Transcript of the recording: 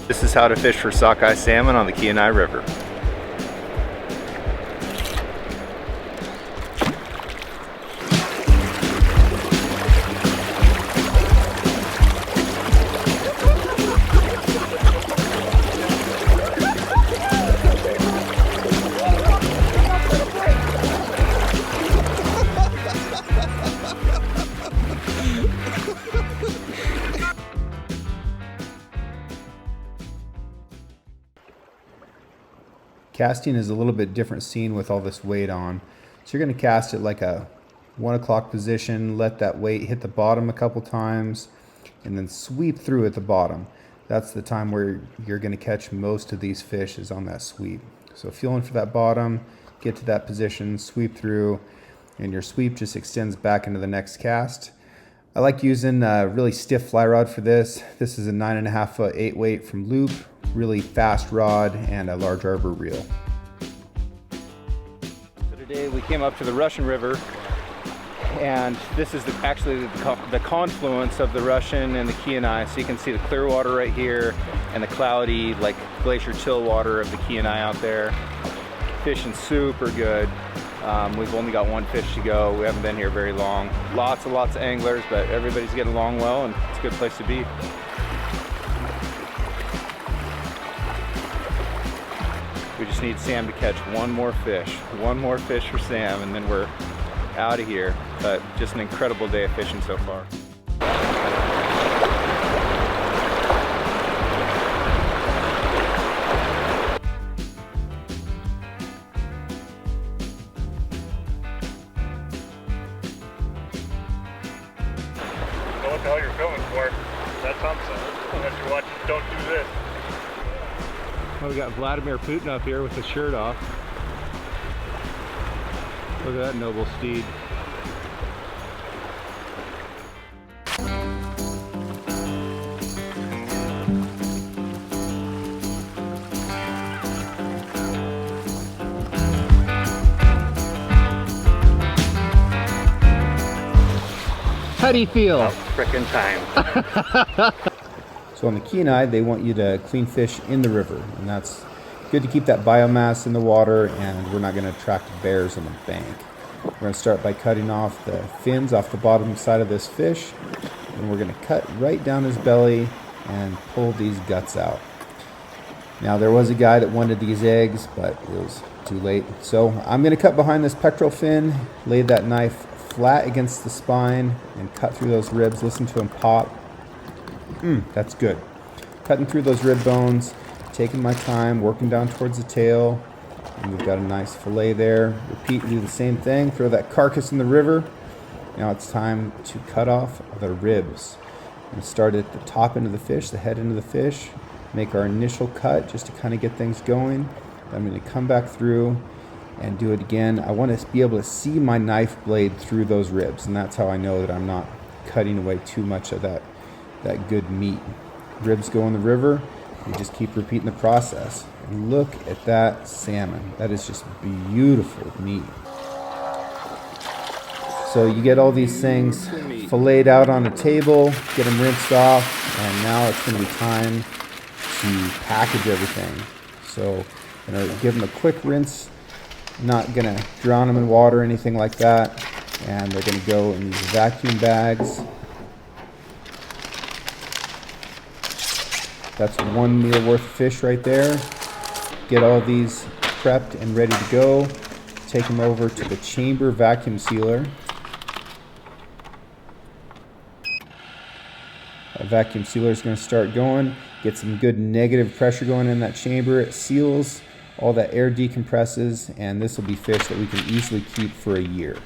This is how to fish for sockeye salmon on the Kenai River. Casting is a little bit different scene with all this weight on. So you're going to cast it like a 1 o'clock position, let that weight hit the bottom a couple times, and then sweep through at the bottom. That's the time where you're going to catch most of these fish, is on that sweep. So feeling for that bottom, get to that position, sweep through, and your sweep just extends back into the next cast. I like using a really stiff fly rod for this. This is a 9.5 foot 8 weight from Loop. Really fast rod and a large arbor reel. So today we came up to the Russian River, and this is actually the confluence of the Russian and the Kenai. So you can see the clear water right here and the cloudy, like glacier chill water of the Kenai out there. Fishing super good. We've only got one fish to go. We haven't been here very long. Lots of anglers, but everybody's getting along well, and it's a good place to be. We just need Sam to catch one more fish for Sam, and then we're out of here. But just an incredible day of fishing so far. What the hell you're filming for? That's something. Unless you're watching Don't Do This. Well, we got Vladimir Putin up here with his shirt off. Look at that noble steed. How do you feel? About frickin' time. So on the Kenai, they want you to clean fish in the river, and that's good to keep that biomass in the water, and we're not going to attract bears on the bank. We're going to start by cutting off the fins off the bottom side of this fish, and we're going to cut right down his belly and pull these guts out. Now there was a guy that wanted these eggs, but it was too late. So I'm going to cut behind this pectoral fin, lay that knife flat against the spine, and cut through those ribs. Listen to them pop. That's good. Cutting through those rib bones, taking my time, working down towards the tail, and we've got a nice fillet there. Repeat, do the same thing, throw that carcass in the river. Now it's time to cut off the ribs. And start at the top end of the fish, the head end of the fish, make our initial cut just to kind of get things going. Then I'm going to come back through and do it again. I want to be able to see my knife blade through those ribs, and that's how I know that I'm not cutting away too much of that good meat. Ribs go in the river. You just keep repeating the process. And look at that salmon. That is just beautiful meat. So you get all these things filleted out on a table, get them rinsed off, and now it's going to be time to package everything. So I'm going to give them a quick rinse. Not going to drown them in water or anything like that. And they're going to go in these vacuum bags. That's 1 meal worth of fish right there. Get all these prepped and ready to go. Take them over to the chamber vacuum sealer. That vacuum sealer is going to start going. Get some good negative pressure going in that chamber. It seals, all that air decompresses, and this will be fish that we can easily keep for a year.